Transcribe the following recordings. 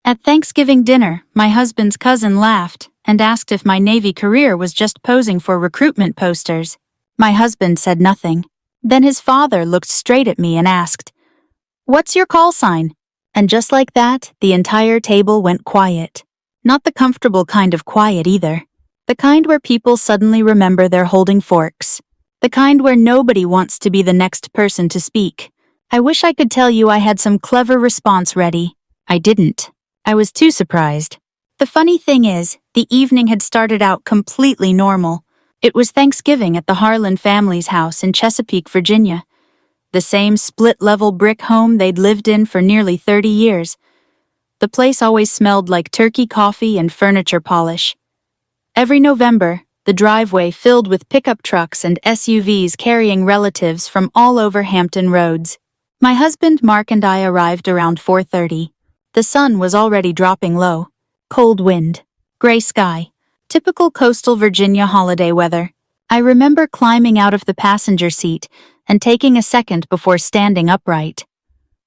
At Thanksgiving dinner, my husband's cousin laughed and asked if my Navy career was just posing for recruitment posters. My husband said nothing. Then his father looked straight at me and asked, "What's your call sign?" And just like that, the entire table went quiet. Not the comfortable kind of quiet either. The kind where people suddenly remember they're holding forks. The kind where nobody wants to be the next person to speak. I wish I could tell you I had some clever response ready. I didn't. I was too surprised. The funny thing is, the evening had started out completely normal. It was Thanksgiving at the Harlan family's house in Chesapeake, Virginia. The same split-level brick home they'd lived in for nearly 30 years. The place always smelled like turkey coffee and furniture polish. Every November, the driveway filled with pickup trucks and SUVs carrying relatives from all over Hampton Roads. My husband Mark and I arrived around 4:30. The sun was already dropping low. Cold wind. Gray sky. Typical coastal Virginia holiday weather. I remember climbing out of the passenger seat and taking a second before standing upright.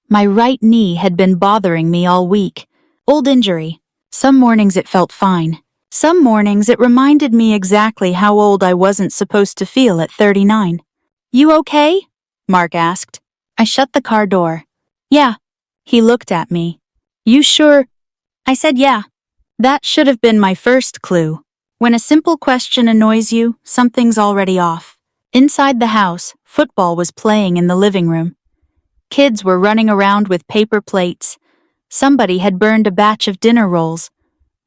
My right knee had been bothering me all week. Old injury. Some mornings it felt fine. Some mornings it reminded me exactly how old I wasn't supposed to feel at 39. "You okay?" Mark asked. I shut the car door. "Yeah." He looked at me. "You sure?" I said yeah. That should have been my first clue. When a simple question annoys you, something's already off. Inside the house, football was playing in the living room. Kids were running around with paper plates. Somebody had burned a batch of dinner rolls.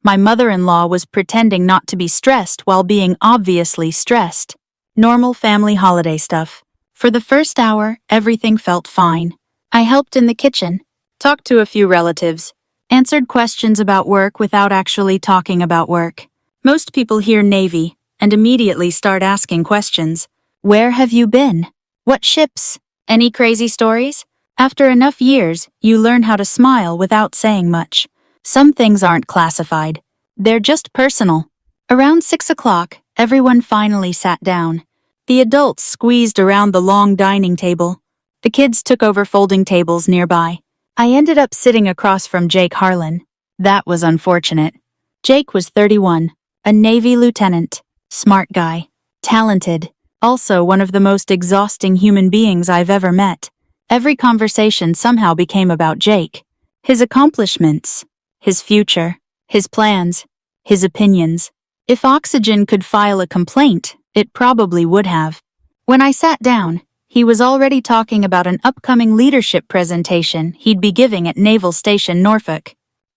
My mother-in-law was pretending not to be stressed while being obviously stressed. Normal family holiday stuff. For the first hour, everything felt fine. I helped in the kitchen, talked to a few relatives, answered questions about work without actually talking about work. Most people hear Navy and immediately start asking questions. Where have you been? What ships? Any crazy stories? After enough years, you learn how to smile without saying much. Some things aren't classified. They're just personal. Around 6 o'clock, everyone finally sat down. The adults squeezed around the long dining table. The kids took over folding tables nearby. I ended up sitting across from Jake Harlan. That was unfortunate. Jake was 31, a Navy lieutenant, smart guy, talented, also one of the most exhausting human beings I've ever met. Every conversation somehow became about Jake, his accomplishments, his future, his plans, his opinions. If Oxygen could file a complaint, it probably would have. When I sat down, he was already talking about an upcoming leadership presentation he'd be giving at Naval Station Norfolk.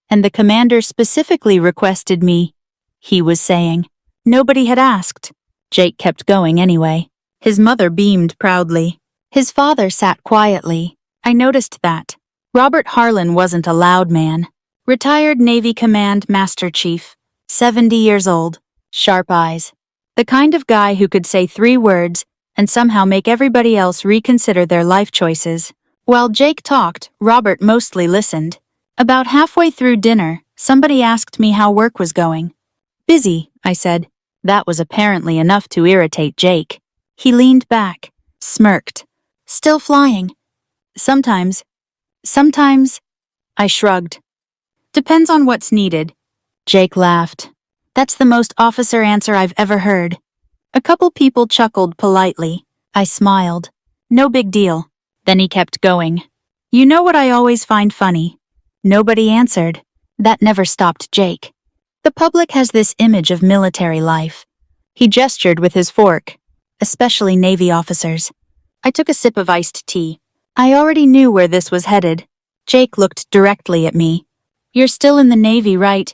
And the commander specifically requested me. He was saying. Nobody had asked. Jake kept going anyway. His mother beamed proudly. His father sat quietly. I noticed that. Robert Harlan wasn't a loud man. Retired Navy Command Master Chief. 70 years old. Sharp eyes. The kind of guy who could say 3 words and somehow make everybody else reconsider their life choices. While Jake talked, Robert mostly listened. About halfway through dinner, somebody asked me how work was going. "Busy," I said. That was apparently enough to irritate Jake. He leaned back, smirked. "Still flying?" Sometimes. I shrugged. "Depends on what's needed." Jake laughed. "That's the most officer answer I've ever heard." A couple people chuckled politely. I smiled. No big deal. Then he kept going. "You know what I always find funny?" Nobody answered. That never stopped Jake. "The public has this image of military life." He gestured with his fork. "Especially Navy officers." I took a sip of iced tea. I already knew where this was headed. Jake looked directly at me. "You're still in the Navy, right?"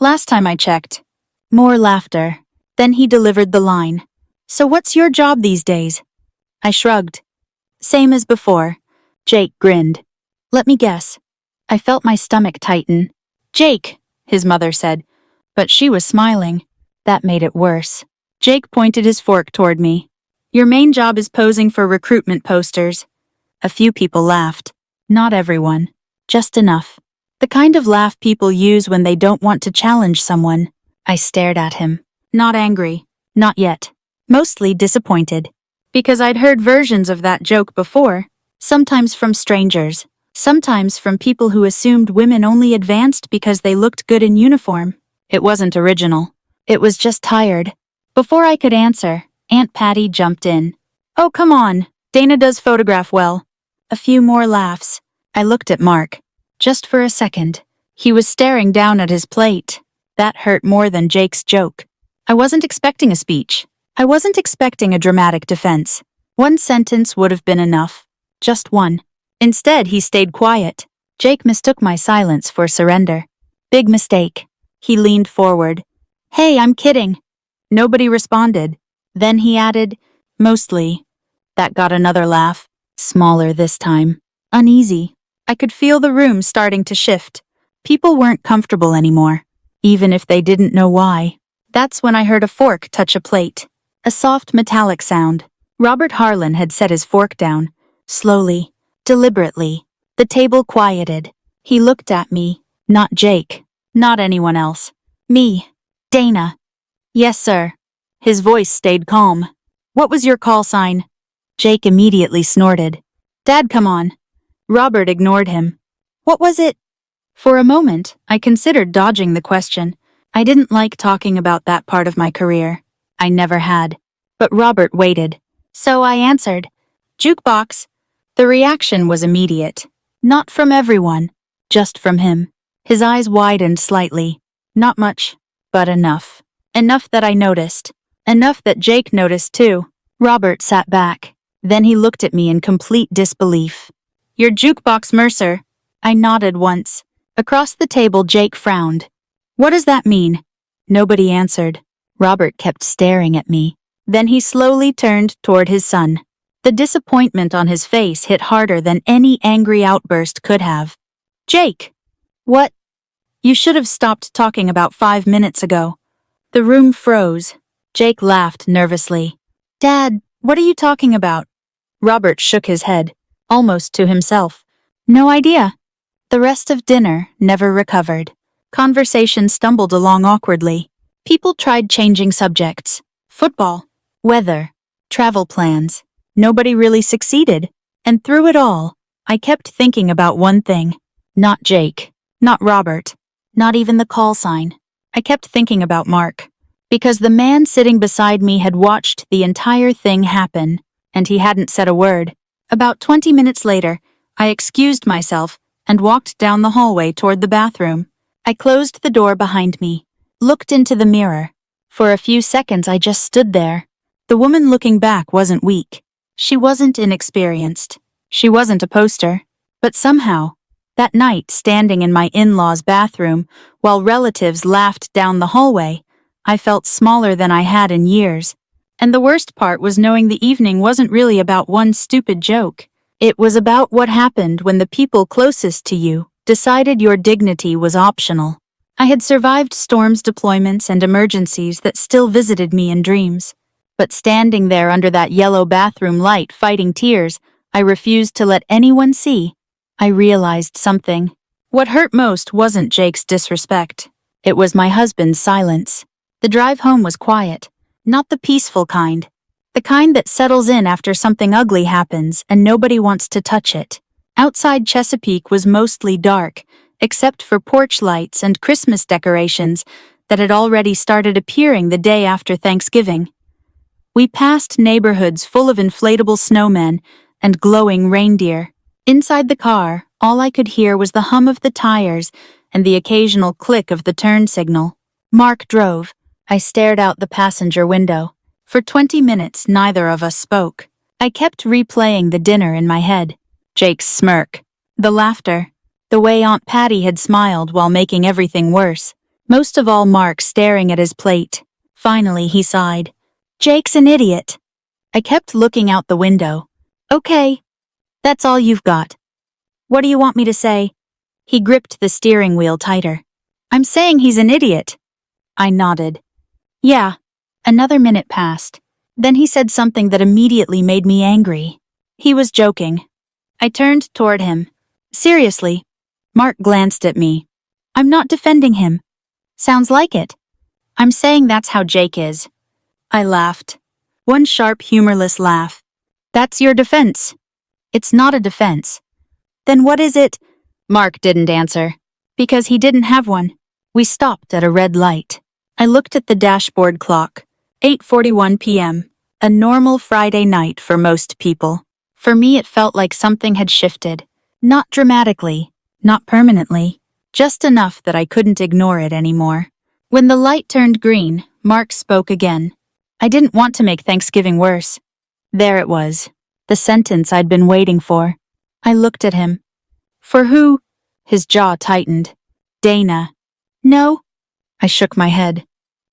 "Last time I checked." More laughter. Then he delivered the line. "So what's your job these days?" I shrugged. "Same as before." Jake grinned. "Let me guess." I felt my stomach tighten. "Jake," his mother said, but she was smiling. That made it worse. Jake pointed his fork toward me. "Your main job is posing for recruitment posters." A few people laughed. Not everyone. Just enough. The kind of laugh people use when they don't want to challenge someone. I stared at him. Not angry. Not yet. Mostly disappointed. Because I'd heard versions of that joke before, sometimes from strangers, Sometimes from people who assumed women only advanced because they looked good in uniform. It wasn't original. It was just tired. Before I could answer, Aunt Patty jumped in. "Oh, come on. Dana does photograph well." A few more laughs. I looked at Mark. Just for a second. He was staring down at his plate. That hurt more than Jake's joke. I wasn't expecting a speech. I wasn't expecting a dramatic defense. One sentence would have been enough. Just one. Instead, he stayed quiet. Jake mistook my silence for surrender. Big mistake. He leaned forward. "Hey, I'm kidding." Nobody responded. Then he added, "Mostly." That got another laugh. Smaller this time. Uneasy. I could feel the room starting to shift. People weren't comfortable anymore, even if they didn't know why. That's when I heard a fork touch a plate. A soft metallic sound. Robert Harlan had set his fork down. Slowly, deliberately. The table quieted. He looked at me. Not Jake. Not anyone else. Me. Dana. "Yes, sir." His voice stayed calm. "What was your call sign?" Jake immediately snorted. "Dad, come on." Robert ignored him. "What was it?" For a moment, I considered dodging the question. I didn't like talking about that part of my career. I never had. But Robert waited. So I answered, "Jukebox." The reaction was immediate. Not from everyone, just from him. His eyes widened slightly. Not much, but enough. Enough that I noticed. Enough that Jake noticed too. Robert sat back. Then he looked at me in complete disbelief. "You're Jukebox Mercer." I nodded once. Across the table, Jake frowned. "What does that mean?" Nobody answered. Robert kept staring at me. Then he slowly turned toward his son. The disappointment on his face hit harder than any angry outburst could have. "Jake!" "What?" "You should have stopped talking about 5 minutes ago." The room froze. Jake laughed nervously. "Dad, what are you talking about?" Robert shook his head, almost to himself. "No idea." The rest of dinner never recovered. Conversation stumbled along awkwardly. People tried changing subjects. Football, weather, travel plans. Nobody really succeeded. And through it all, I kept thinking about one thing. Not Jake. Not Robert. Not even the call sign. I kept thinking about Mark. Because the man sitting beside me had watched the entire thing happen, and he hadn't said a word. About 20 minutes later, I excused myself and walked down the hallway toward the bathroom. I closed the door behind me, looked into the mirror. For a few seconds I just stood there. The woman looking back wasn't weak. She wasn't inexperienced. She wasn't a poster. But somehow, that night standing in my in-laws' bathroom while relatives laughed down the hallway, I felt smaller than I had in years. And the worst part was knowing the evening wasn't really about one stupid joke. It was about what happened when the people closest to you decided your dignity was optional. I had survived storms, deployments, and emergencies that still visited me in dreams. But standing there under that yellow bathroom light fighting tears, I refused to let anyone see. I realized something. What hurt most wasn't Jake's disrespect. It was my husband's silence. The drive home was quiet, not the peaceful kind. The kind that settles in after something ugly happens and nobody wants to touch it. Outside Chesapeake was mostly dark, except for porch lights and Christmas decorations that had already started appearing the day after Thanksgiving. We passed neighborhoods full of inflatable snowmen and glowing reindeer. Inside the car, all I could hear was the hum of the tires and the occasional click of the turn signal. Mark drove. I stared out the passenger window. For 20 minutes, neither of us spoke. I kept replaying the dinner in my head. Jake's smirk. The laughter. The way Aunt Patty had smiled while making everything worse. Most of all, Mark staring at his plate. Finally, he sighed. "Jake's an idiot." I kept looking out the window. "Okay. That's all you've got." "What do you want me to say?" He gripped the steering wheel tighter. "I'm saying he's an idiot." I nodded. "Yeah." Another minute passed. Then he said something that immediately made me angry. He was joking. I turned toward him. "Seriously." Mark glanced at me. "I'm not defending him." "Sounds like it." "I'm saying that's how Jake is." I laughed. One sharp, humorless laugh. "That's your defense." "It's not a defense." Then what is it? Mark didn't answer. Because he didn't have one. We stopped at a red light. I looked at the dashboard clock. 8:41 p.m. A normal Friday night for most people. For me, it felt like something had shifted. Not dramatically, not permanently, just enough that I couldn't ignore it anymore. When the light turned green, Mark spoke again. I didn't want to make Thanksgiving worse. There it was, the sentence I'd been waiting for. I looked at him. For who? His jaw tightened. Dana. No. I shook my head.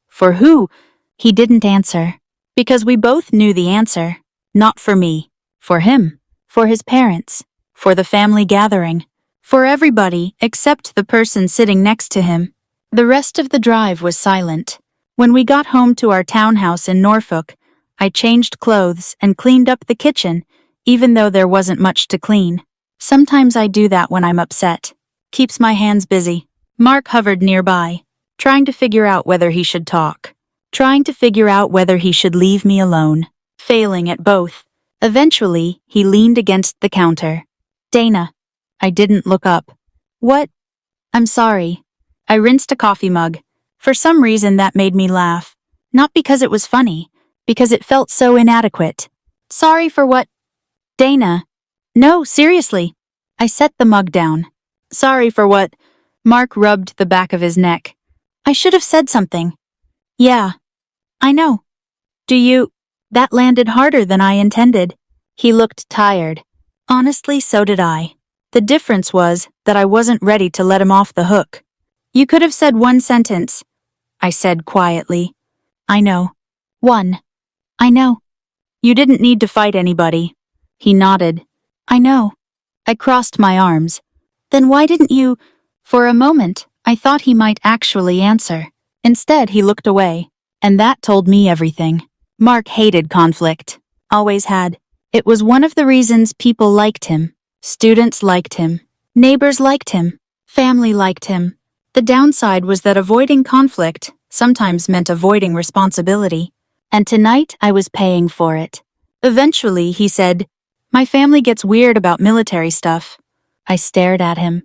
For who? He didn't answer. Because we both knew the answer. Not for me. For him. For his parents. For the family gathering. For everybody except the person sitting next to him. The rest of the drive was silent. When we got home to our townhouse in Norfolk, I changed clothes and cleaned up the kitchen, even though there wasn't much to clean. Sometimes I do that when I'm upset. Keeps my hands busy. Mark hovered nearby, trying to figure out whether he should talk. Trying to figure out whether he should leave me alone. Failing at both. Eventually, he leaned against the counter. Dana. I didn't look up. What? I'm sorry. I rinsed a coffee mug. For some reason that made me laugh. Not because it was funny, because it felt so inadequate. Sorry for what? Dana. No, seriously. I set the mug down. Sorry for what? Mark rubbed the back of his neck. I should have said something. Yeah. I know. Do you? That landed harder than I intended. He looked tired. Honestly, so did I. The difference was that I wasn't ready to let him off the hook. You could have said one sentence, I said quietly. I know. One. I know. You didn't need to fight anybody. He nodded. I know. I crossed my arms. Then why didn't you? For a moment, I thought he might actually answer. Instead, he looked away, and that told me everything. Mark hated conflict. Always had. It was one of the reasons people liked him. Students liked him. Neighbors liked him. Family liked him. The downside was that avoiding conflict sometimes meant avoiding responsibility. And tonight I was paying for it. Eventually, he said, My family gets weird about military stuff. I stared at him.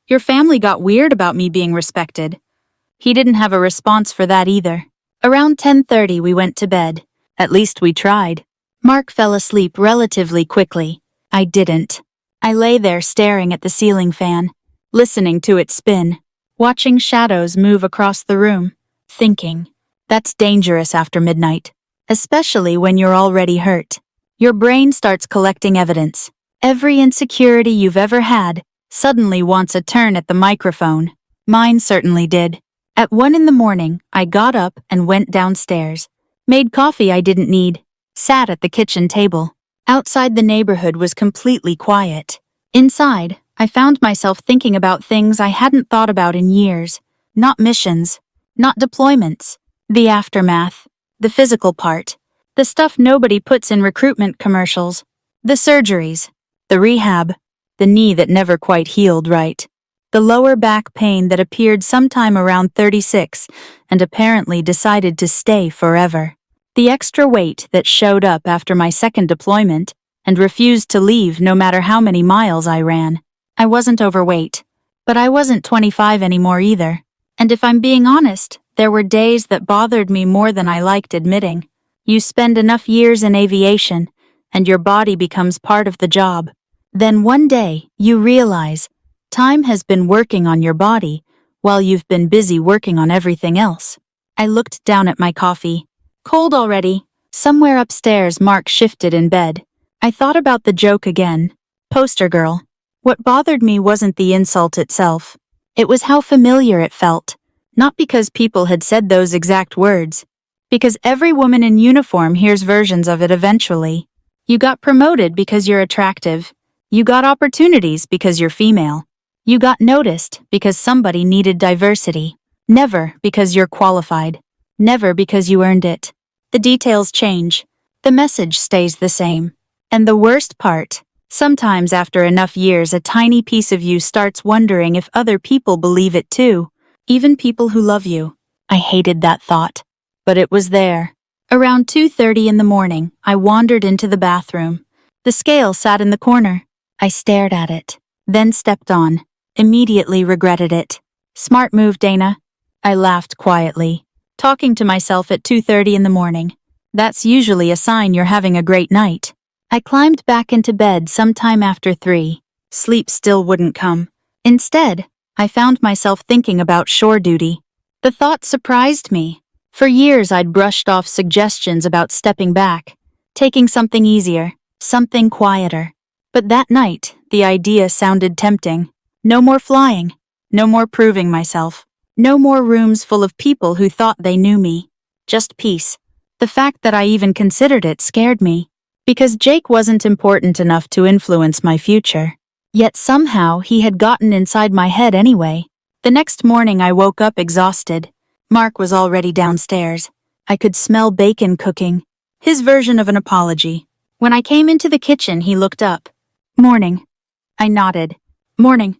Your family got weird about me being respected. He didn't have a response for that either. Around 10:30 we went to bed. At least we tried. Mark fell asleep relatively quickly. I didn't. I lay there staring at the ceiling fan, listening to it spin, watching shadows move across the room, thinking. That's dangerous after midnight, especially when you're already hurt. Your brain starts collecting evidence. Every insecurity you've ever had suddenly wants a turn at the microphone. Mine certainly did. At 1 in the morning, I got up and went downstairs. Made coffee I didn't need. Sat at the kitchen table. Outside the neighborhood was completely quiet. Inside, I found myself thinking about things I hadn't thought about in years. Not missions. Not deployments. The aftermath. The physical part. The stuff nobody puts in recruitment commercials. The surgeries. The rehab. The knee that never quite healed right. The lower back pain that appeared sometime around 36 and apparently decided to stay forever. The extra weight that showed up after my second deployment and refused to leave no matter how many miles I ran. I wasn't overweight, but I wasn't 25 anymore either. And if I'm being honest, there were days that bothered me more than I liked admitting. You spend enough years in aviation, and your body becomes part of the job. Then one day, you realize time has been working on your body while you've been busy working on everything else. I looked down at my coffee. Cold already. Somewhere upstairs, Mark shifted in bed. I thought about the joke again. Poster girl. What bothered me wasn't the insult itself. It was how familiar it felt. Not because people had said those exact words. Because every woman in uniform hears versions of it eventually. You got promoted because you're attractive. You got opportunities because you're female. You got noticed because somebody needed diversity. Never because you're qualified. Never because you earned it. The details change. The message stays the same. And the worst part, sometimes after enough years a tiny piece of you starts wondering if other people believe it too. Even people who love you. I hated that thought. But it was there. Around 2:30 in the morning, I wandered into the bathroom. The scale sat in the corner. I stared at it. then stepped on. Immediately regretted it. Smart move, Dana. I laughed quietly, talking to myself at 2:30 in the morning. That's usually a sign you're having a great night. I climbed back into bed sometime after 3. Sleep still wouldn't come. Instead, I found myself thinking about shore duty. The thought surprised me. For years I'd brushed off suggestions about stepping back, taking something easier, something quieter. But that night, the idea sounded tempting. No more flying. No more proving myself. No more rooms full of people who thought they knew me. Just peace. The fact that I even considered it scared me. Because Jake wasn't important enough to influence my future. Yet somehow he had gotten inside my head anyway. The next morning I woke up exhausted. Mark was already downstairs. I could smell bacon cooking. His version of an apology. When I came into the kitchen, he looked up. "Morning." I nodded. "Morning."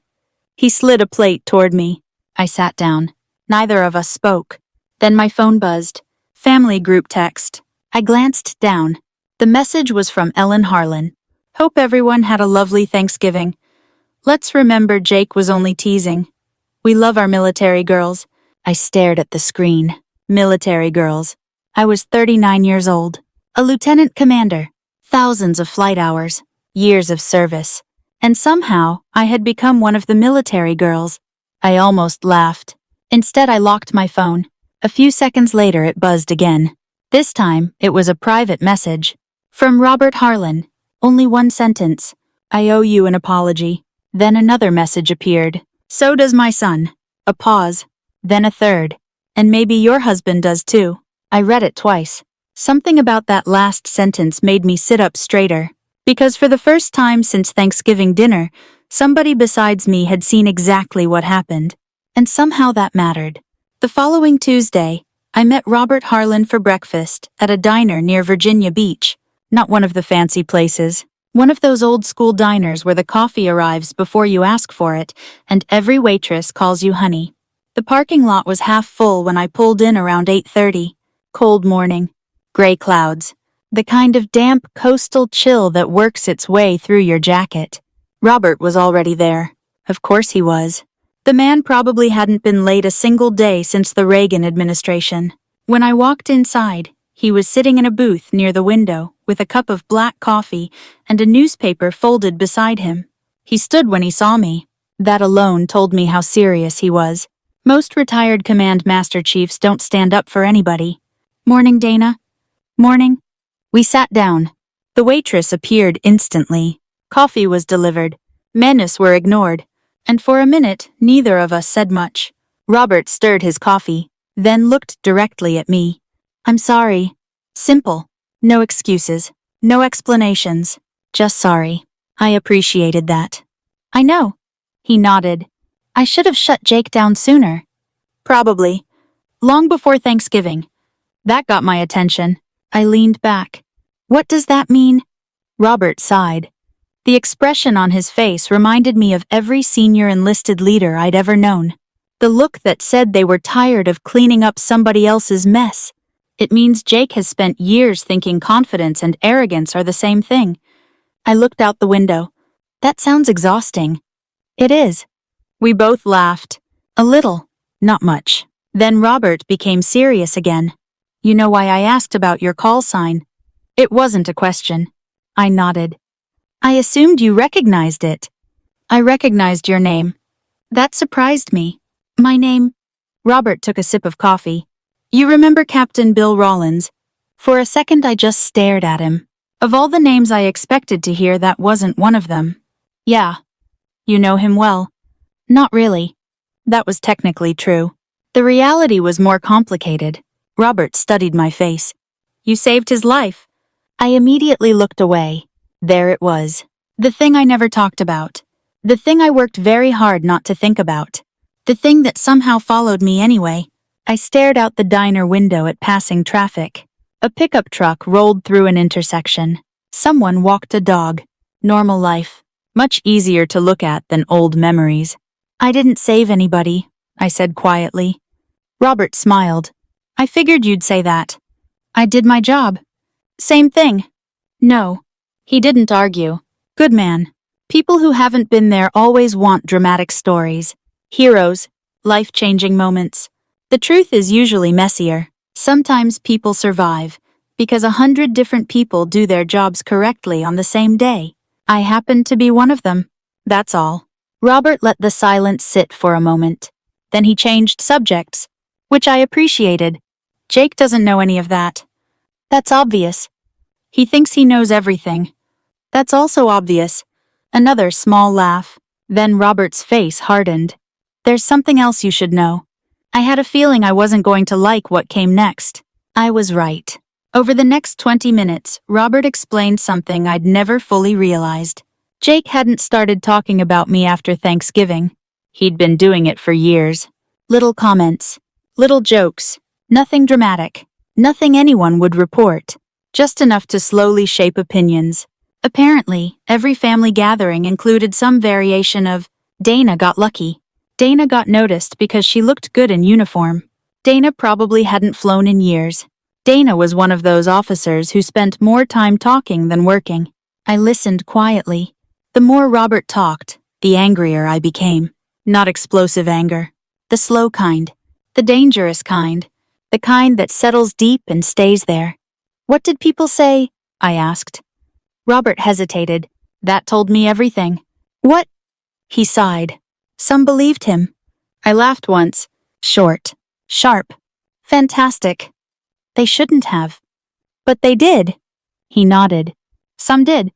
He slid a plate toward me. I sat down. Neither of us spoke. Then my phone buzzed. Family group text. I glanced down. The message was from Ellen Harlan. "Hope everyone had a lovely Thanksgiving. Let's remember Jake was only teasing. We love our military girls." I stared at the screen. Military girls. I was 39 years old. A lieutenant commander. Thousands of flight hours. Years of service. And somehow, I had become one of the military girls. I almost laughed. Instead, I locked my phone. A few seconds later, it buzzed again. This time, it was a private message. From Robert Harlan. Only one sentence. "I owe you an apology." Then another message appeared. "So does my son." A pause. Then a third. "And maybe your husband does too." I read it twice. Something about that last sentence made me sit up straighter. Because for the first time since Thanksgiving dinner, somebody besides me had seen exactly what happened. And somehow that mattered. The following Tuesday, I met Robert Harlan for breakfast at a diner near Virginia Beach. Not one of the fancy places. One of those old-school diners where the coffee arrives before you ask for it, and every waitress calls you honey. The parking lot was half full when I pulled in around 8:30. Cold morning. Gray clouds. The kind of damp coastal chill that works its way through your jacket. Robert was already there. Of course he was. The man probably hadn't been late a single day since the Reagan administration. When I walked inside, he was sitting in a booth near the window with a cup of black coffee and a newspaper folded beside him. He stood when he saw me. That alone told me how serious he was. Most retired command master chiefs don't stand up for anybody. "Morning, Dana." "Morning." We sat down. The waitress appeared instantly. Coffee was delivered. Menus were ignored. And for a minute, neither of us said much. Robert stirred his coffee, then looked directly at me. "I'm sorry." Simple. No excuses. No explanations. Just sorry. I appreciated that. "I know." He nodded. "I should have shut Jake down sooner." "Probably. Long before Thanksgiving." That got my attention. I leaned back. "What does that mean?" Robert sighed. The expression on his face reminded me of every senior enlisted leader I'd ever known. The look that said they were tired of cleaning up somebody else's mess. It means Jake has spent years thinking confidence and arrogance are the same thing. I looked out the window. That sounds exhausting. It is. We both laughed. A little. Not much. Then Robert became serious again. "You know why I asked about your call sign?" It wasn't a question. I nodded. "I assumed you recognized it." "I recognized your name." That surprised me. "My name?" Robert took a sip of coffee. "You remember Captain Bill Rawlins?" For a second I just stared at him. Of all the names I expected to hear, that wasn't one of them. "Yeah." "You know him well?" "Not really." That was technically true. The reality was more complicated. Robert studied my face. "You saved his life." I immediately looked away. There it was. The thing I never talked about. The thing I worked very hard not to think about. The thing that somehow followed me anyway. I stared out the diner window at passing traffic. A pickup truck rolled through an intersection. Someone walked a dog. Normal life. Much easier to look at than old memories. "I didn't save anybody," I said quietly. Robert smiled. "I figured you'd say that." "I did my job." "Same thing." "No." He didn't argue. "Good man." People who haven't been there always want dramatic stories, heroes, life-changing moments. The truth is usually messier. Sometimes people survive because 100 different people do their jobs correctly on the same day. I happened to be one of them. That's all. Robert let the silence sit for a moment. Then he changed subjects, which I appreciated. Jake doesn't know any of that. That's obvious. He thinks he knows everything. That's also obvious. Another small laugh. Then Robert's face hardened. There's something else you should know. I had a feeling I wasn't going to like what came next. I was right. Over the next 20 minutes, Robert explained something I'd never fully realized. Jake hadn't started talking about me after Thanksgiving. He'd been doing it for years. Little comments, little jokes, nothing dramatic, nothing anyone would report, just enough to slowly shape opinions. Apparently, every family gathering included some variation of, Dana got lucky. Dana got noticed because she looked good in uniform. Dana probably hadn't flown in years. Dana was one of those officers who spent more time talking than working. I listened quietly. The more Robert talked, the angrier I became. Not explosive anger. The slow kind. The dangerous kind. The kind that settles deep and stays there. What did people say? I asked. Robert hesitated. That told me everything. What? He sighed. Some believed him. I laughed once. Short. Sharp. Fantastic. They shouldn't have. But they did. He nodded. Some did.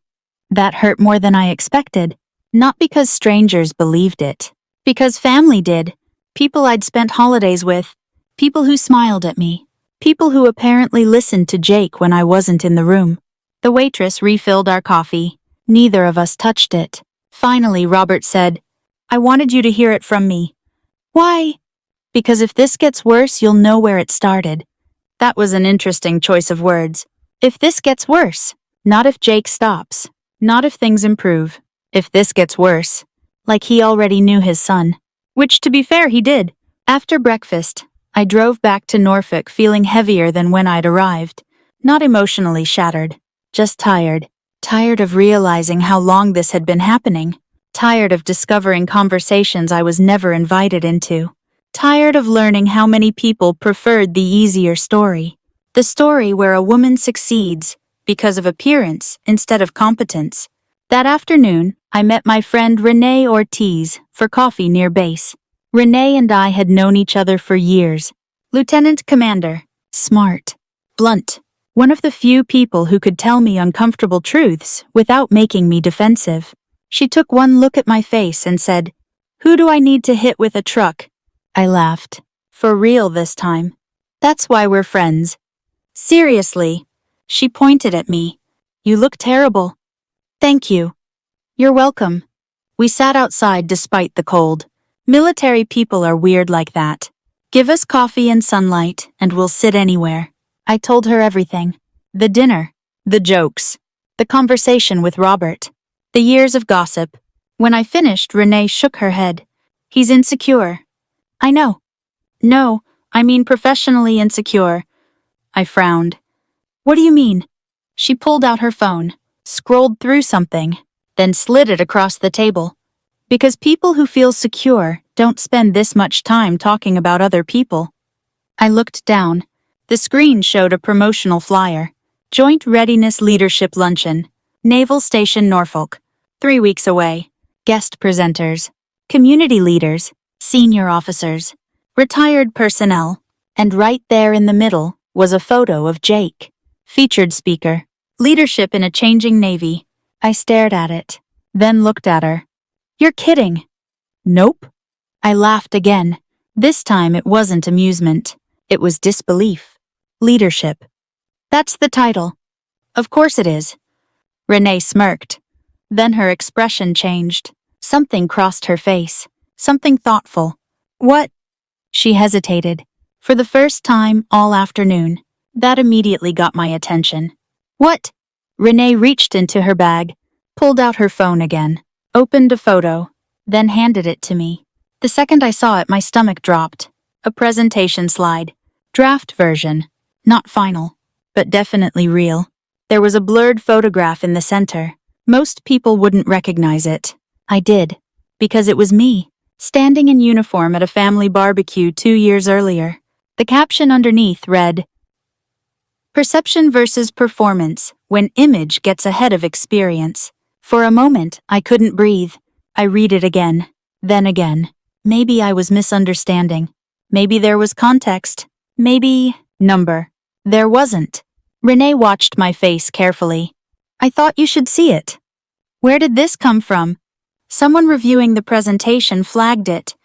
That hurt more than I expected. Not because strangers believed it. Because family did. People I'd spent holidays with. People who smiled at me. People who apparently listened to Jake when I wasn't in the room. The waitress refilled our coffee. Neither of us touched it. Finally, Robert said, I wanted you to hear it from me. Why? Because if this gets worse, you'll know where it started. That was an interesting choice of words. If this gets worse. Not if Jake stops. Not if things improve. If this gets worse. Like he already knew his son. Which, to be fair, he did. After breakfast, I drove back to Norfolk feeling heavier than when I'd arrived. Not emotionally shattered. Just tired. Tired of realizing how long this had been happening. Tired of discovering conversations I was never invited into. Tired of learning how many people preferred the easier story. The story where a woman succeeds because of appearance instead of competence. That afternoon, I met my friend Renee Ortiz for coffee near base. Renee and I had known each other for years. Lieutenant Commander. Smart. Blunt. One of the few people who could tell me uncomfortable truths without making me defensive. She took one look at my face and said, Who do I need to hit with a truck? I laughed. For real this time. That's why we're friends. Seriously. She pointed at me. You look terrible. Thank you. You're welcome. We sat outside despite the cold. Military people are weird like that. Give us coffee and sunlight, and we'll sit anywhere. I told her everything. The dinner. The jokes. The conversation with Robert. The years of gossip. When I finished, Renee shook her head. He's insecure. I know. No, I mean professionally insecure. I frowned. What do you mean? She pulled out her phone, scrolled through something, then slid it across the table. Because people who feel secure don't spend this much time talking about other people. I looked down. The screen showed a promotional flyer. Joint Readiness Leadership Luncheon. Naval Station Norfolk. 3 weeks away. Guest presenters. Community leaders. Senior officers. Retired personnel. And right there in the middle was a photo of Jake. Featured speaker. Leadership in a changing Navy. I stared at it. Then looked at her. You're kidding. Nope. I laughed again. This time it wasn't amusement. It was disbelief. Leadership. That's the title. Of course it is. Renee smirked. Then her expression changed. Something crossed her face. Something thoughtful. What? She hesitated. For the first time all afternoon. That immediately got my attention. What? Renee reached into her bag, pulled out her phone again, opened a photo, then handed it to me. The second I saw it, my stomach dropped. A presentation slide. Draft version. Not final, but definitely real. There was a blurred photograph in the center. Most people wouldn't recognize it. I did. Because it was me, standing in uniform at a family barbecue 2 years earlier. The caption underneath read, "Perception versus performance, when image gets ahead of experience." For a moment, I couldn't breathe. I read it again, then again. Maybe I was misunderstanding. Maybe there was context. Maybe number. There wasn't. Renee watched my face carefully. "I thought you should see it." "Where did this come from?" "Someone reviewing the presentation flagged it."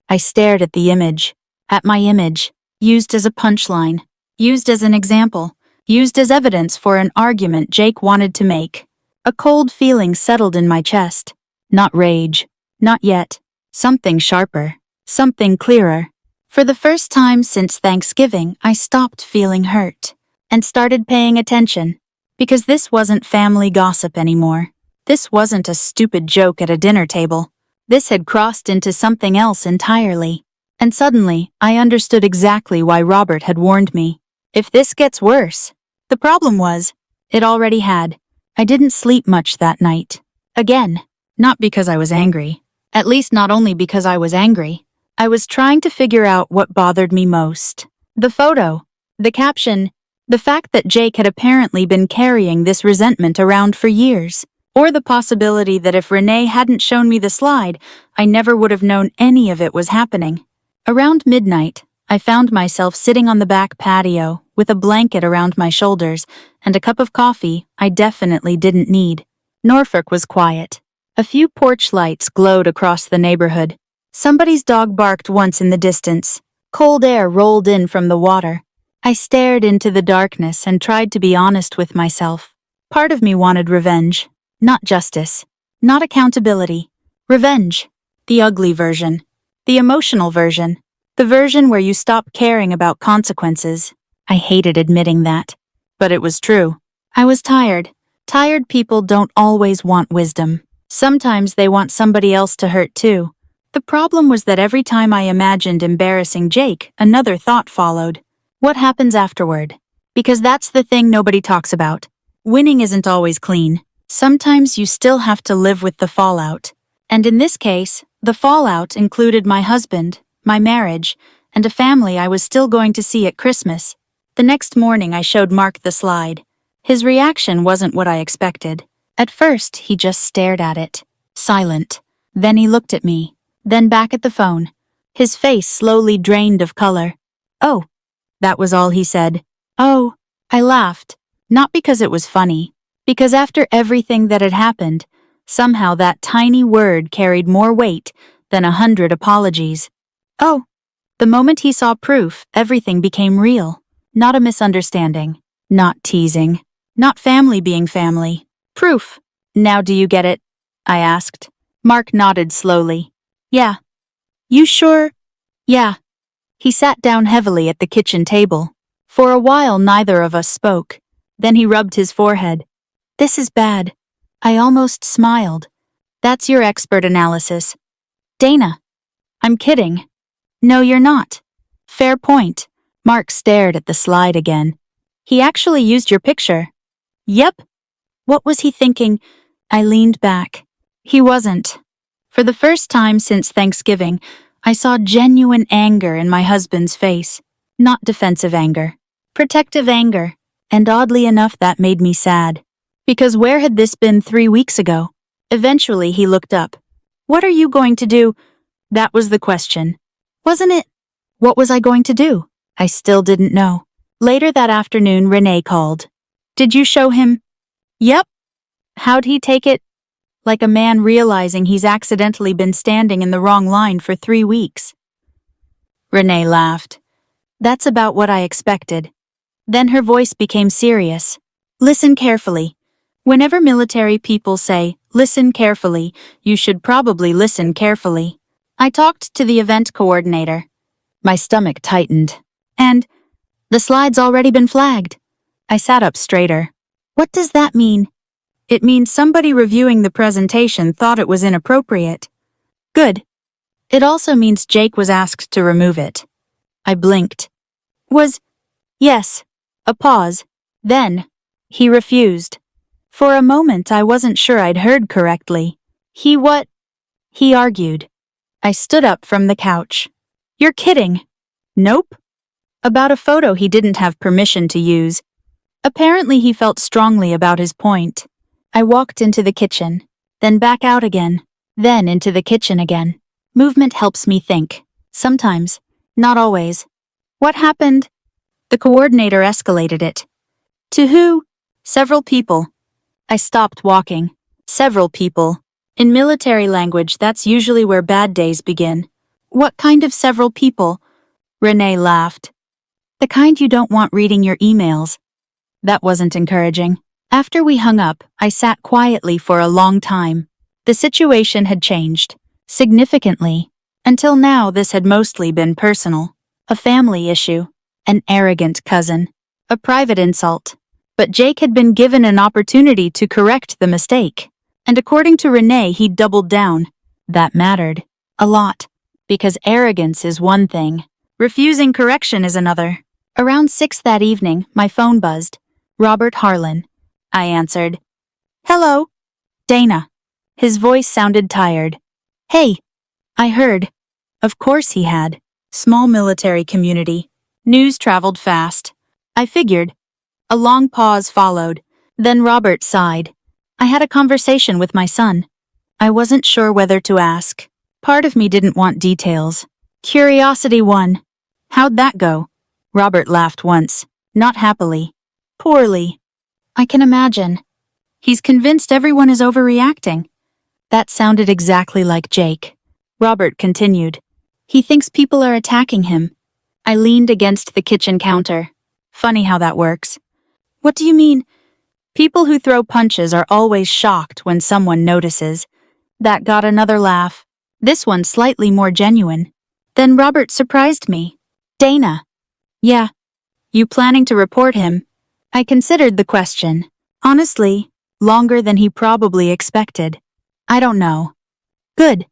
I stared at the image. At my image. Used as a punchline. Used as an example. Used as evidence for an argument Jake wanted to make. A cold feeling settled in my chest. Not rage. Not yet. Something sharper. Something clearer. For the first time since Thanksgiving, I stopped feeling hurt. And started paying attention. Because this wasn't family gossip anymore. This wasn't a stupid joke at a dinner table. This had crossed into something else entirely. And suddenly, I understood exactly why Robert had warned me. If this gets worse. The problem was, it already had. I didn't sleep much that night. Again. Not because I was angry. At least not only because I was angry. I was trying to figure out what bothered me most. The photo. The caption. The fact that Jake had apparently been carrying this resentment around for years. Or the possibility that if Renee hadn't shown me the slide, I never would have known any of it was happening. Around midnight, I found myself sitting on the back patio with a blanket around my shoulders and a cup of coffee I definitely didn't need. Norfolk was quiet. A few porch lights glowed across the neighborhood. Somebody's dog barked once in the distance. Cold air rolled in from the water. I stared into the darkness and tried to be honest with myself. Part of me wanted revenge. Not justice. Not accountability. Revenge. The ugly version. The emotional version. The version where you stop caring about consequences. I hated admitting that. But it was true. I was tired. Tired people don't always want wisdom. Sometimes they want somebody else to hurt too. The problem was that every time I imagined embarrassing Jake, another thought followed. What happens afterward? Because that's the thing nobody talks about. Winning isn't always clean. Sometimes you still have to live with the fallout. And in this case, the fallout included my husband, my marriage, and a family I was still going to see at Christmas. The next morning I showed Mark the slide. His reaction wasn't what I expected. At first, he just stared at it, silent. Then he looked at me, then back at the phone. His face slowly drained of color. "Oh." That was all he said. "Oh." I laughed. Not because it was funny. Because after everything that had happened, somehow that tiny word carried more weight than 100 apologies. "Oh." The moment he saw proof, everything became real. Not a misunderstanding. Not teasing. Not family being family. Proof. "Now do you get it?" I asked. Mark nodded slowly. "Yeah." "You sure?" "Yeah." He sat down heavily at the kitchen table. For a while neither of us spoke. Then he rubbed his forehead. "This is bad." I almost smiled. "That's your expert analysis." "Dana." "I'm kidding." "No, you're not." "Fair point." Mark stared at the slide again. "He actually used your picture." "Yep." What was he thinking? I leaned back. He wasn't. For the first time since Thanksgiving, I saw genuine anger in my husband's face. Not defensive anger. Protective anger. And oddly enough, that made me sad. Because where had this been 3 weeks ago? Eventually, he looked up. "What are you going to do?" That was the question. Wasn't it? What was I going to do? I still didn't know. Later that afternoon, Renee called. "Did you show him?" "Yep." "How'd he take it?" Like a man realizing he's accidentally been standing in the wrong line for 3 weeks. Renee laughed. "That's about what I expected." Then her voice became serious. "Listen carefully. Whenever military people say, 'Listen carefully,' you should probably listen carefully." I talked to the event coordinator. My stomach tightened. "And the slide's already been flagged." I sat up straighter. "What does that mean?" "It means somebody reviewing the presentation thought it was inappropriate." "Good." "It also means Jake was asked to remove it." I blinked. "Was..." "Yes." A pause. Then, "He refused." For a moment I wasn't sure I'd heard correctly. He what? He argued. I stood up from the couch. You're kidding. Nope. About a photo he didn't have permission to use. Apparently he felt strongly about his point. I walked into the kitchen, then back out again, then into the kitchen again. Movement helps me think. Sometimes. Not always. What happened? The coordinator escalated it. To who? Several people. I stopped walking. Several people. In military language, that's usually where bad days begin. What kind of several people? Renee laughed. The kind you don't want reading your emails. That wasn't encouraging. After we hung up, I sat quietly for a long time. The situation had changed. Significantly. Until now, this had mostly been personal. A family issue. An arrogant cousin. A private insult. But Jake had been given an opportunity to correct the mistake. And according to Renee, he'd doubled down. That mattered. A lot. Because arrogance is one thing. Refusing correction is another. Around 6 that evening, my phone buzzed. Robert Harlan. I answered. Hello. Dana. His voice sounded tired. Hey. I heard. Of course he had. Small military community. News traveled fast. I figured. A long pause followed. Then Robert sighed. I had a conversation with my son. I wasn't sure whether to ask. Part of me didn't want details. Curiosity won. How'd that go? Robert laughed once. Not happily. Poorly. I can imagine. He's convinced everyone is overreacting. That sounded exactly like Jake. Robert continued. He thinks people are attacking him. I leaned against the kitchen counter. Funny how that works. What do you mean? People who throw punches are always shocked when someone notices. That got another laugh. This one slightly more genuine. Then Robert surprised me. Dana. Yeah. You planning to report him? I considered the question. Honestly, longer than he probably expected. I don't know. Good.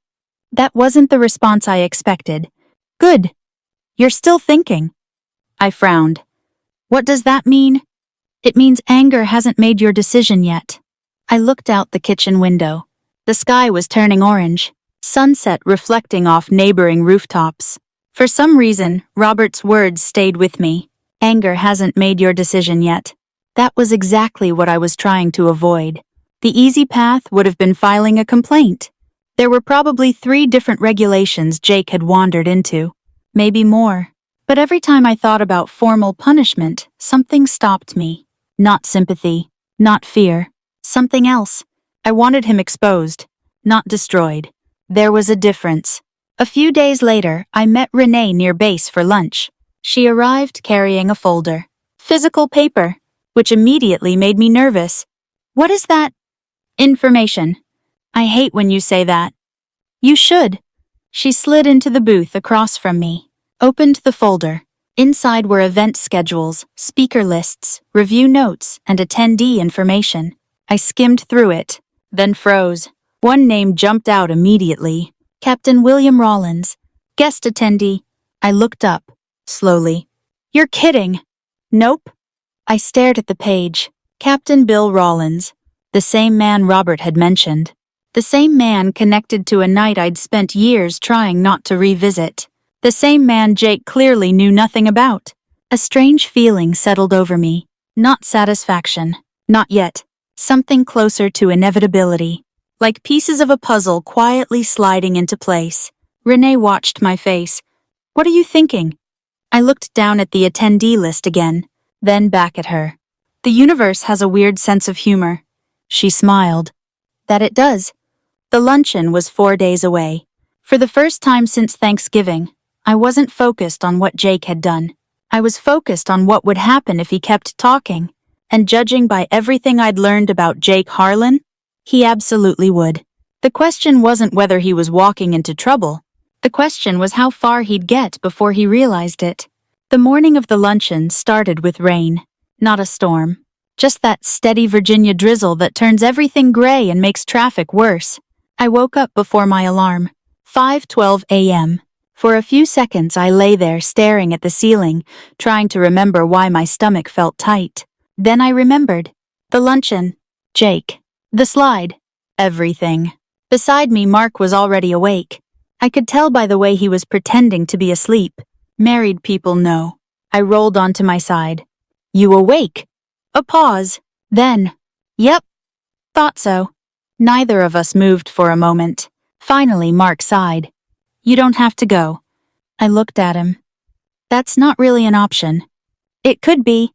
That wasn't the response I expected. Good. You're still thinking. I frowned. What does that mean? It means anger hasn't made your decision yet. I looked out the kitchen window. The sky was turning orange, sunset reflecting off neighboring rooftops. For some reason, Robert's words stayed with me. Anger hasn't made your decision yet. That was exactly what I was trying to avoid. The easy path would have been filing a complaint. There were probably 3 different regulations Jake had wandered into. Maybe more. But every time I thought about formal punishment, something stopped me. Not sympathy. Not fear. Something else. I wanted him exposed. Not destroyed. There was a difference. A few days later, I met Renee near base for lunch. She arrived carrying a folder. Physical paper. Which immediately made me nervous. What is that? Information. I hate when you say that. You should. She slid into the booth across from me. Opened the folder. Inside were event schedules, speaker lists, review notes, and attendee information. I skimmed through it, then froze. One name jumped out immediately. Captain William Rollins. Guest attendee. I looked up, slowly. You're kidding. Nope. I stared at the page. Captain Bill Rollins. The same man Robert had mentioned. The same man connected to a night I'd spent years trying not to revisit. The same man Jake clearly knew nothing about. A strange feeling settled over me. Not satisfaction. Not yet. Something closer to inevitability. Like pieces of a puzzle quietly sliding into place. Renee watched my face. What are you thinking? I looked down at the attendee list again, then back at her. The universe has a weird sense of humor. She smiled. That it does. The luncheon was 4 days away. For the first time since Thanksgiving, I wasn't focused on what Jake had done. I was focused on what would happen if he kept talking. And judging by everything I'd learned about Jake Harlan, he absolutely would. The question wasn't whether he was walking into trouble. The question was how far he'd get before he realized it. The morning of the luncheon started with rain. Not a storm. Just that steady Virginia drizzle that turns everything gray and makes traffic worse. I woke up before my alarm. 5:12 a.m. For a few seconds I lay there staring at the ceiling, trying to remember why my stomach felt tight. Then I remembered. The luncheon. Jake. The slide. Everything. Beside me, Mark was already awake. I could tell by the way he was pretending to be asleep. Married people know. I rolled onto my side. You awake? A pause. Then. Yep. Thought so. Neither of us moved for a moment. Finally, Mark sighed. You don't have to go. I looked at him. That's not really an option. It could be.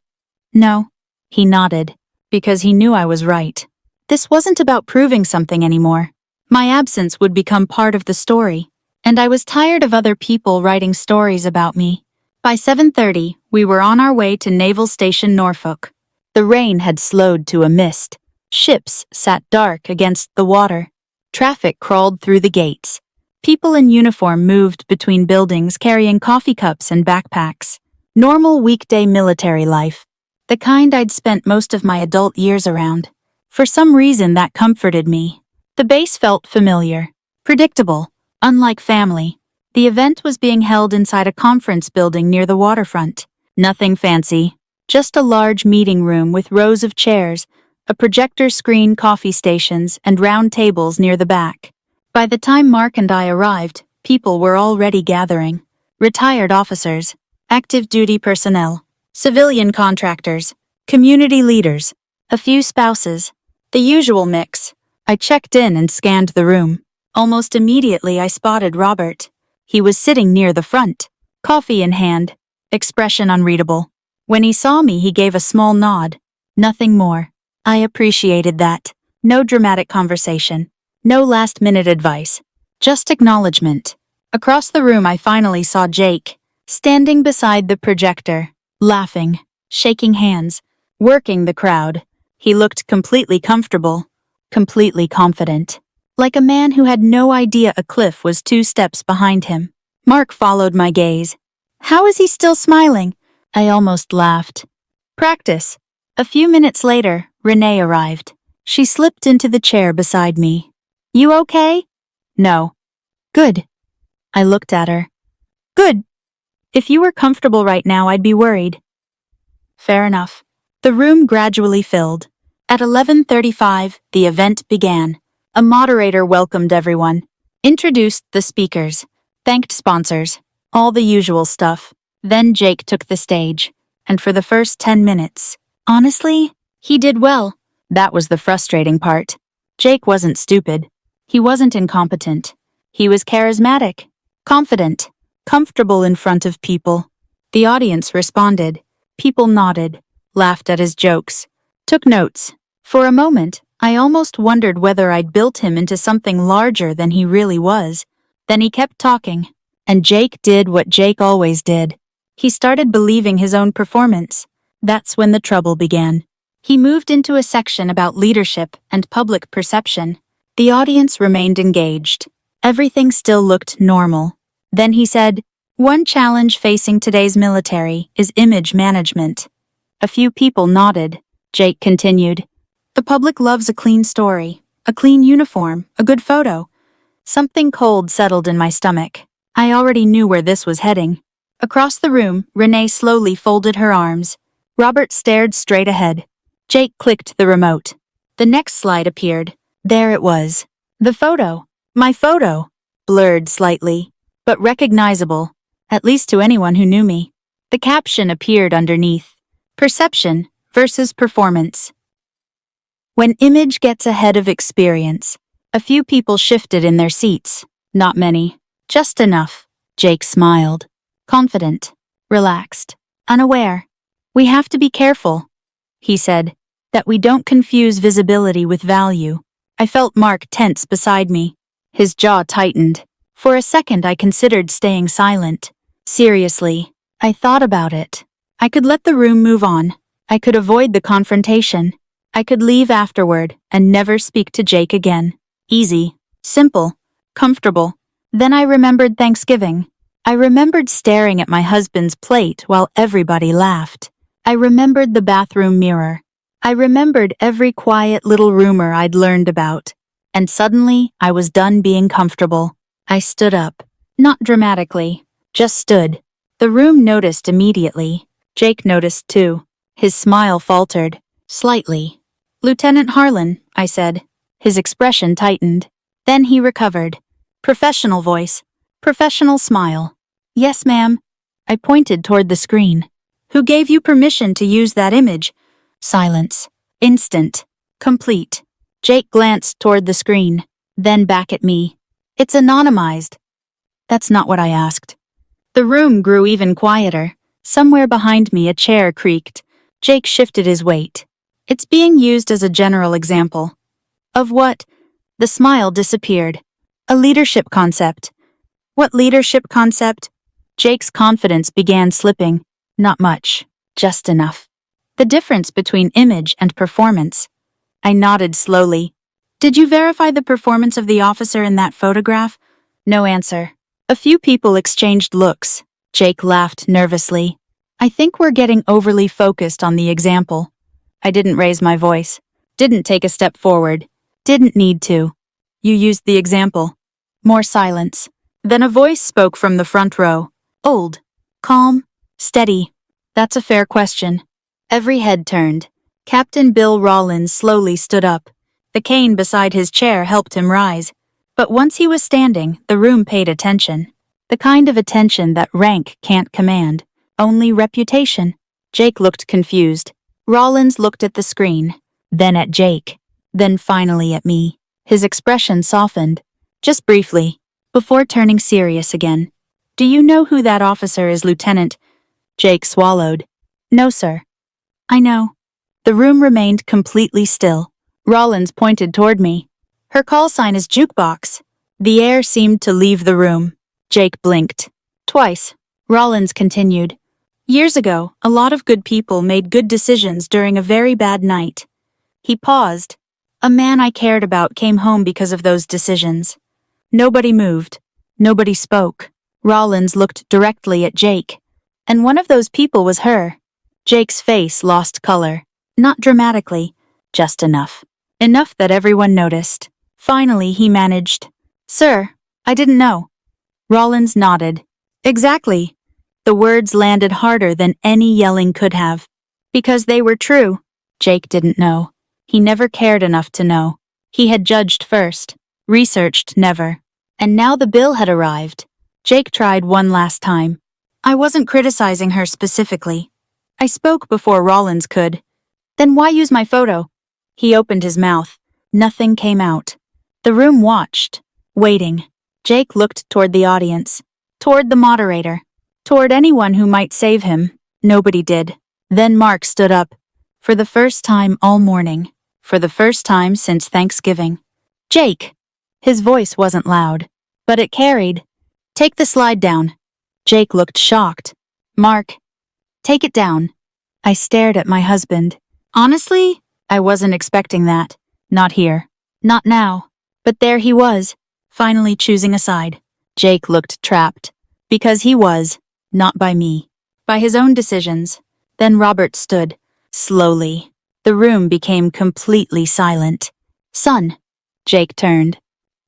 No. He nodded, because he knew I was right. This wasn't about proving something anymore. My absence would become part of the story, and I was tired of other people writing stories about me. By 7:30, we were on our way to Naval Station Norfolk. The rain had slowed to a mist. Ships sat dark against the water. Traffic crawled through the gates. People in uniform moved between buildings carrying coffee cups and backpacks. Normal weekday military life. The kind I'd spent most of my adult years around. For some reason that comforted me. The base felt familiar, predictable, unlike family. The event was being held inside a conference building near the waterfront. Nothing fancy, just a large meeting room with rows of chairs, a projector screen, coffee stations, and round tables near the back. By the time Mark and I arrived, people were already gathering. Retired officers, active duty personnel, civilian contractors, community leaders, a few spouses, the usual mix. I checked in and scanned the room. Almost immediately I spotted Robert. He was sitting near the front, coffee in hand, expression unreadable. When he saw me, he gave a small nod. Nothing more. I appreciated that. No dramatic conversation. No last-minute advice. Just acknowledgement. Across the room I finally saw Jake, standing beside the projector, laughing, shaking hands, working the crowd. He looked completely comfortable, completely confident. Like a man who had no idea a cliff was 2 steps behind him. Mark followed my gaze. How is he still smiling? I almost laughed. Practice. A few minutes later, Renee arrived. She slipped into the chair beside me. You okay? No. Good. I looked at her. Good. If you were comfortable right now, I'd be worried. Fair enough. The room gradually filled. At 11:35, the event began. A moderator welcomed everyone, introduced the speakers, thanked sponsors, all the usual stuff. Then Jake took the stage, and for the first 10 minutes, honestly, he did well. That was the frustrating part. Jake wasn't stupid. He wasn't incompetent. He was charismatic, confident, comfortable in front of people. The audience responded. People nodded, laughed at his jokes, took notes. For a moment, I almost wondered whether I'd built him into something larger than he really was. Then he kept talking, and Jake did what Jake always did. He started believing his own performance. That's when the trouble began. He moved into a section about leadership and public perception. The audience remained engaged. Everything still looked normal. Then he said, "One challenge facing today's military is image management." A few people nodded. Jake continued, "The public loves a clean story, a clean uniform, a good photo." Something cold settled in my stomach. I already knew where this was heading. Across the room, Renee slowly folded her arms. Robert stared straight ahead. Jake clicked the remote. The next slide appeared. There it was. The photo. My photo. Blurred slightly, but recognizable, at least to anyone who knew me. The caption appeared underneath. Perception versus performance. When image gets ahead of experience. A few people shifted in their seats. Not many. Just enough. Jake smiled. Confident. Relaxed. Unaware. We have to be careful, he said, that we don't confuse visibility with value. I felt Mark tense beside me. His jaw tightened. For a second I considered staying silent. Seriously, I thought about it. I could let the room move on. I could avoid the confrontation. I could leave afterward and never speak to Jake again. Easy, simple, comfortable. Then I remembered Thanksgiving. I remembered staring at my husband's plate while everybody laughed. I remembered the bathroom mirror. I remembered every quiet little rumor I'd learned about. And suddenly, I was done being comfortable. I stood up. Not dramatically, just stood. The room noticed immediately. Jake noticed too. His smile faltered. Slightly. Lieutenant Harlan, I said. His expression tightened. Then he recovered. Professional voice. Professional smile. Yes, ma'am. I pointed toward the screen. Who gave you permission to use that image? Silence. Instant. Complete. Jake glanced toward the screen, then back at me. It's anonymized. That's not what I asked. The room grew even quieter. Somewhere behind me a chair creaked. Jake shifted his weight. It's being used as a general example. Of what? The smile disappeared. A leadership concept. What leadership concept? Jake's confidence began slipping. Not much. Just enough. The difference between image and performance. I nodded slowly. Did you verify the performance of the officer in that photograph? No answer. A few people exchanged looks. Jake laughed nervously. I think we're getting overly focused on the example. I didn't raise my voice. Didn't take a step forward. Didn't need to. You used the example. More silence. Then a voice spoke from the front row. Old. Calm. Steady. That's a fair question. Every head turned. Captain Bill Rawlins slowly stood up. The cane beside his chair helped him rise. But once he was standing, the room paid attention. The kind of attention that rank can't command. Only reputation. Jake looked confused. Rawlins looked at the screen. Then at Jake. Then finally at me. His expression softened. Just briefly. Before turning serious again. Do you know who that officer is, Lieutenant? Jake swallowed. No, sir. I know. The room remained completely still. Rawlins pointed toward me. Her call sign is jukebox. The air seemed to leave the room. Jake blinked. Twice. Rawlins continued. Years ago, a lot of good people made good decisions during a very bad night. He paused. A man I cared about came home because of those decisions. Nobody moved. Nobody spoke. Rawlins looked directly at Jake. And one of those people was her. Jake's face lost color. Not dramatically. Just enough. Enough that everyone noticed. Finally, he managed. Sir, I didn't know. Rawlins nodded. Exactly. The words landed harder than any yelling could have. Because they were true. Jake didn't know. He never cared enough to know. He had judged first. Researched never. And now the bill had arrived. Jake tried one last time. I wasn't criticizing her specifically. I spoke before Rawlins could. Then why use my photo? He opened his mouth. Nothing came out. The room watched. Waiting. Jake looked toward the audience. Toward the moderator. Toward anyone who might save him. Nobody did. Then Mark stood up. For the first time all morning. For the first time since Thanksgiving. Jake! His voice wasn't loud. But it carried. Take the slide down. Jake looked shocked. Mark. Take it down. I stared at my husband. Honestly, I wasn't expecting that. Not here. Not now. But there he was, finally choosing a side. Jake looked trapped. Because he was. Not by me. By his own decisions. Then Robert stood. Slowly. The room became completely silent. Son. Jake turned.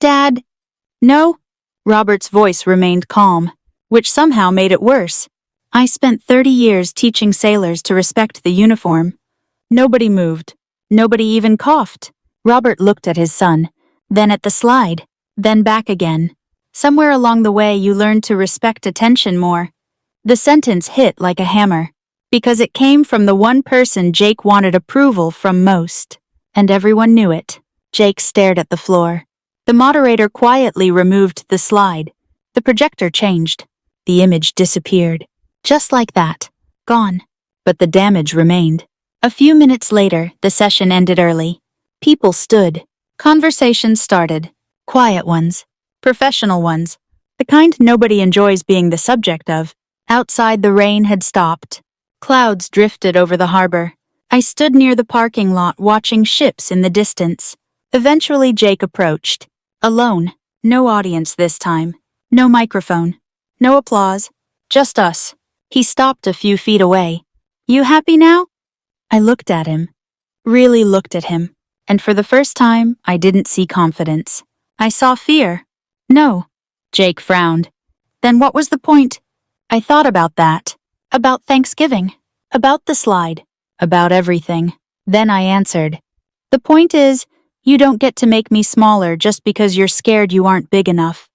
Dad. No. Robert's voice remained calm, which somehow made it worse. I spent 30 years teaching sailors to respect the uniform. Nobody moved. Nobody even coughed. Robert looked at his son, then at the slide, then back again. Somewhere along the way you learned to respect attention more. The sentence hit like a hammer, because it came from the one person Jake wanted approval from most. And everyone knew it. Jake stared at the floor. The moderator quietly removed the slide. The projector changed. The image disappeared. Just like that. Gone. But the damage remained. A few minutes later, the session ended early. People stood. Conversations started. Quiet ones. Professional ones. The kind nobody enjoys being the subject of. Outside, the rain had stopped. Clouds drifted over the harbor. I stood near the parking lot watching ships in the distance. Eventually, Jake approached. Alone. No audience this time. No microphone. No applause. Just us. He stopped a few feet away. You happy now? I looked at him. Really looked at him. And for the first time, I didn't see confidence. I saw fear. No. Jake frowned. Then what was the point? I thought about that. About Thanksgiving. About the slide. About everything. Then I answered. The point is, you don't get to make me smaller just because you're scared you aren't big enough.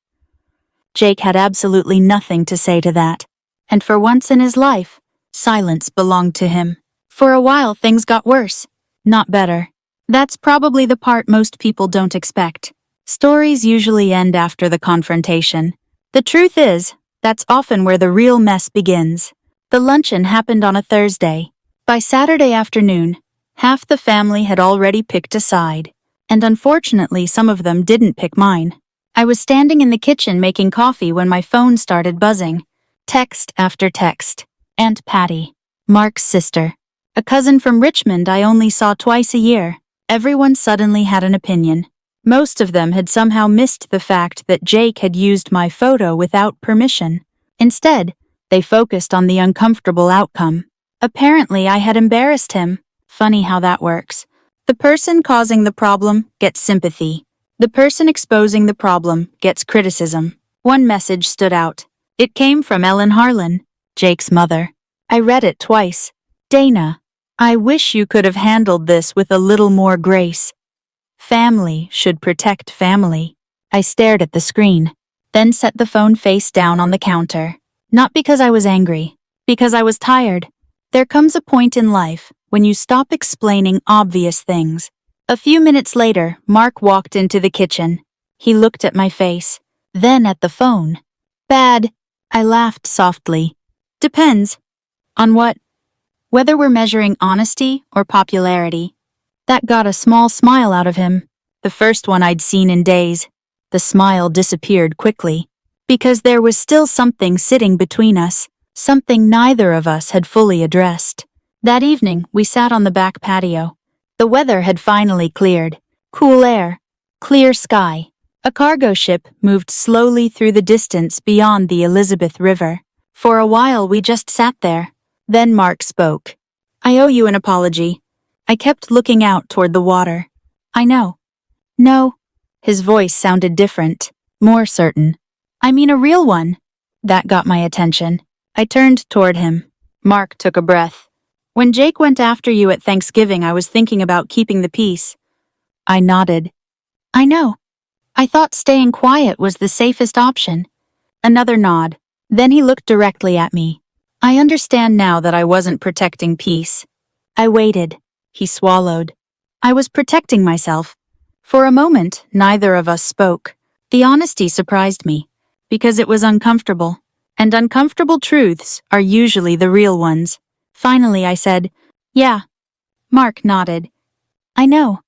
Jake had absolutely nothing to say to that. And for once in his life, silence belonged to him. For a while things got worse, not better. That's probably the part most people don't expect. Stories usually end after the confrontation. The truth is, that's often where the real mess begins. The luncheon happened on a Thursday. By Saturday afternoon, half the family had already picked a side, and unfortunately some of them didn't pick mine. I was standing in the kitchen making coffee when my phone started buzzing. Text after text. Aunt Patty, Mark's sister, a cousin from Richmond I only saw twice a year. Everyone suddenly had an opinion. Most of them had somehow missed the fact that Jake had used my photo without permission. Instead, they focused on the uncomfortable outcome. Apparently, I had embarrassed him. Funny how that works. The person causing the problem gets sympathy. The person exposing the problem gets criticism. One message stood out. It came from Ellen Harlan, Jake's mother. I read it twice. Dana, I wish you could have handled this with a little more grace. Family should protect family. I stared at the screen, then set the phone face down on the counter. Not because I was angry, because I was tired. There comes a point in life when you stop explaining obvious things. A few minutes later, Mark walked into the kitchen. He looked at my face, then at the phone. Bad. I laughed softly. Depends. On what? Whether we're measuring honesty or popularity. That got a small smile out of him, the first one I'd seen in days. The smile disappeared quickly, because there was still something sitting between us, something neither of us had fully addressed. That evening, we sat on the back patio. The weather had finally cleared. Cool air, clear sky. A cargo ship moved slowly through the distance beyond the Elizabeth River. For a while, we just sat there. Then Mark spoke. I owe you an apology. I kept looking out toward the water. I know. No. His voice sounded different, more certain. I mean a real one. That got my attention. I turned toward him. Mark took a breath. When Jake went after you at Thanksgiving, I was thinking about keeping the peace. I nodded. I know. I thought staying quiet was the safest option. Another nod. Then he looked directly at me. I understand now that I wasn't protecting peace. I waited. He swallowed. I was protecting myself. For a moment, neither of us spoke. The honesty surprised me, because it was uncomfortable. And uncomfortable truths are usually the real ones. Finally, I said, yeah. Mark nodded. I know.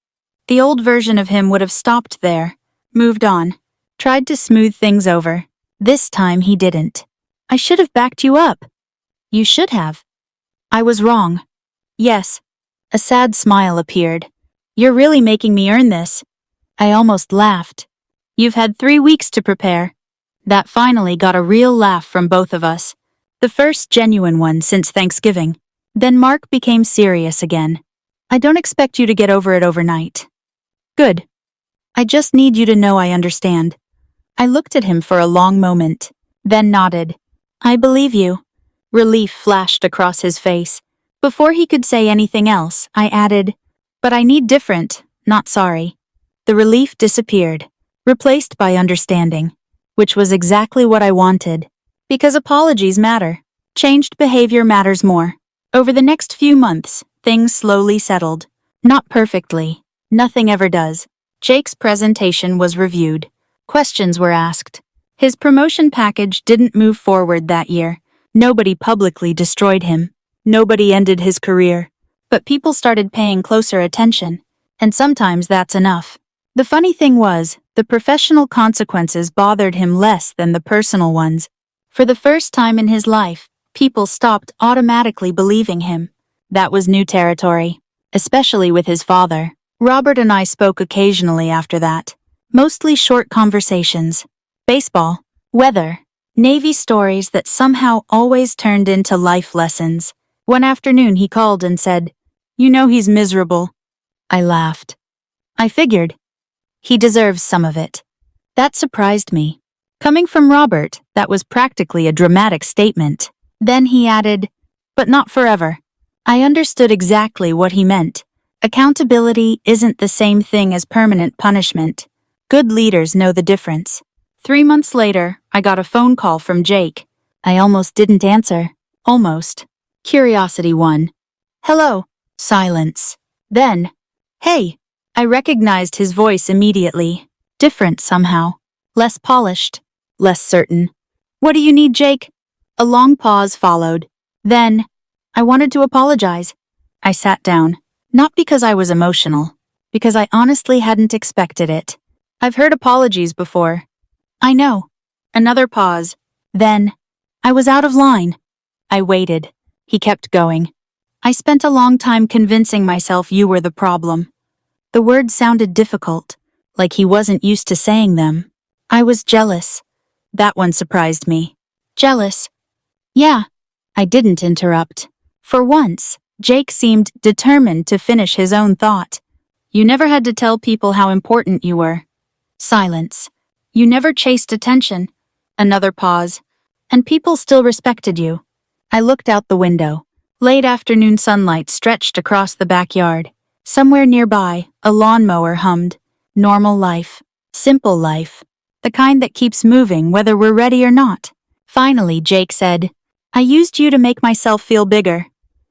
The old version of him would have stopped there, moved on, tried to smooth things over. This time he didn't. I should have backed you up. You should have. I was wrong. Yes. A sad smile appeared. You're really making me earn this. I almost laughed. You've had 3 weeks to prepare. That finally got a real laugh from both of us. The first genuine one since Thanksgiving. Then Mark became serious again. I don't expect you to get over it overnight. Good. I just need you to know I understand. I looked at him for a long moment, then nodded. I believe you. Relief flashed across his face. Before he could say anything else, I added, but I need different, not sorry. The relief disappeared, replaced by understanding, which was exactly what I wanted. Because apologies matter. Changed behavior matters more. Over the next few months, things slowly settled. Not perfectly. Nothing ever does. Jake's presentation was reviewed. Questions were asked. His promotion package didn't move forward that year. Nobody publicly destroyed him. Nobody ended his career. But people started paying closer attention. And sometimes that's enough. The funny thing was, the professional consequences bothered him less than the personal ones. For the first time in his life, people stopped automatically believing him. That was new territory, especially with his father. Robert and I spoke occasionally after that. Mostly short conversations. Baseball, weather, Navy stories that somehow always turned into life lessons. One afternoon he called and said, "You know he's miserable." I laughed. I figured. He deserves some of it. That surprised me. Coming from Robert, that was practically a dramatic statement. Then he added, "But not forever." I understood exactly what he meant. Accountability isn't the same thing as permanent punishment. Good leaders know the difference. 3 months later, I got a phone call from Jake. I almost didn't answer. Almost. Curiosity won. Hello. Silence. Then, hey. I recognized his voice immediately. Different somehow. Less polished. Less certain. What do you need, Jake? A long pause followed. Then, I wanted to apologize. I sat down. Not because I was emotional. Because I honestly hadn't expected it. I've heard apologies before. I know. Another pause. Then, I was out of line. I waited. He kept going. I spent a long time convincing myself you were the problem. The words sounded difficult, like he wasn't used to saying them. I was jealous. That one surprised me. Jealous? Yeah. I didn't interrupt. For once, Jake seemed determined to finish his own thought. You never had to tell people how important you were. Silence. You never chased attention. Another pause. And people still respected you. I looked out the window. Late afternoon sunlight stretched across the backyard. Somewhere nearby, a lawnmower hummed. Normal life. Simple life. The kind that keeps moving whether we're ready or not. Finally, Jake said, I used you to make myself feel bigger.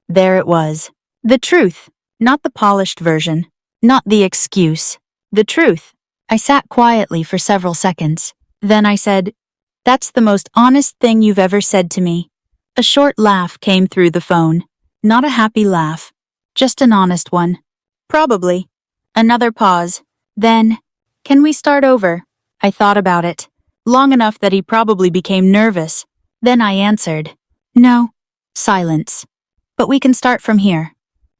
There it was. The truth. Not the polished version. Not the excuse. The truth. I sat quietly for several seconds. Then I said, That's the most honest thing you've ever said to me. A short laugh came through the phone. Not a happy laugh. Just an honest one. Probably. Another pause. Then, can we start over? I thought about it. Long enough that he probably became nervous. Then I answered. No. Silence. But we can start from here.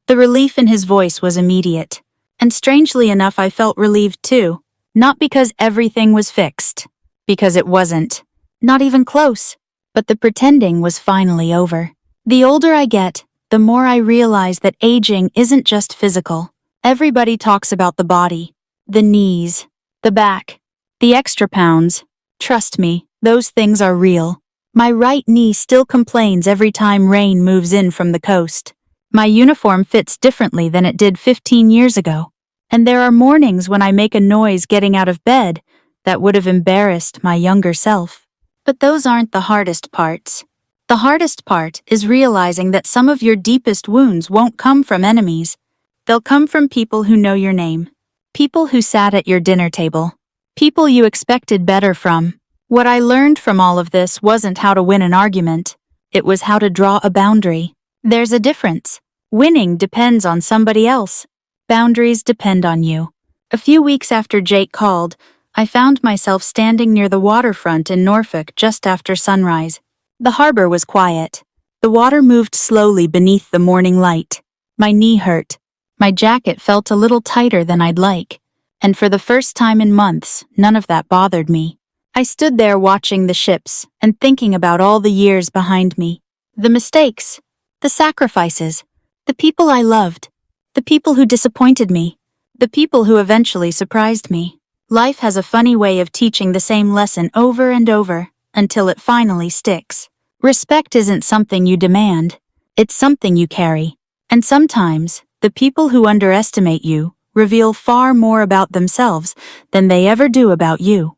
The relief in his voice was immediate. And strangely enough, I felt relieved too. Not because everything was fixed. Because it wasn't. Not even close. But the pretending was finally over. The older I get, the more I realize that aging isn't just physical. Everybody talks about the body, the knees, the back, the extra pounds. Trust me, those things are real. My right knee still complains every time rain moves in from the coast. My uniform fits differently than it did 15 years ago. And there are mornings when I make a noise getting out of bed that would have embarrassed my younger self. But those aren't the hardest parts. The hardest part is realizing that some of your deepest wounds won't come from enemies. They'll come from people who know your name. People who sat at your dinner table. People you expected better from. What I learned from all of this wasn't how to win an argument. It was how to draw a boundary. There's a difference. Winning depends on somebody else. Boundaries depend on you. A few weeks after Jake called, I found myself standing near the waterfront in Norfolk just after sunrise. The harbor was quiet. The water moved slowly beneath the morning light. My knee hurt. My jacket felt a little tighter than I'd like. And for the first time in months, none of that bothered me. I stood there watching the ships and thinking about all the years behind me. The mistakes, the sacrifices, the people I loved, the people who disappointed me, the people who eventually surprised me. Life has a funny way of teaching the same lesson over and over until it finally sticks. Respect isn't something you demand. It's something you carry. And sometimes, the people who underestimate you reveal far more about themselves than they ever do about you.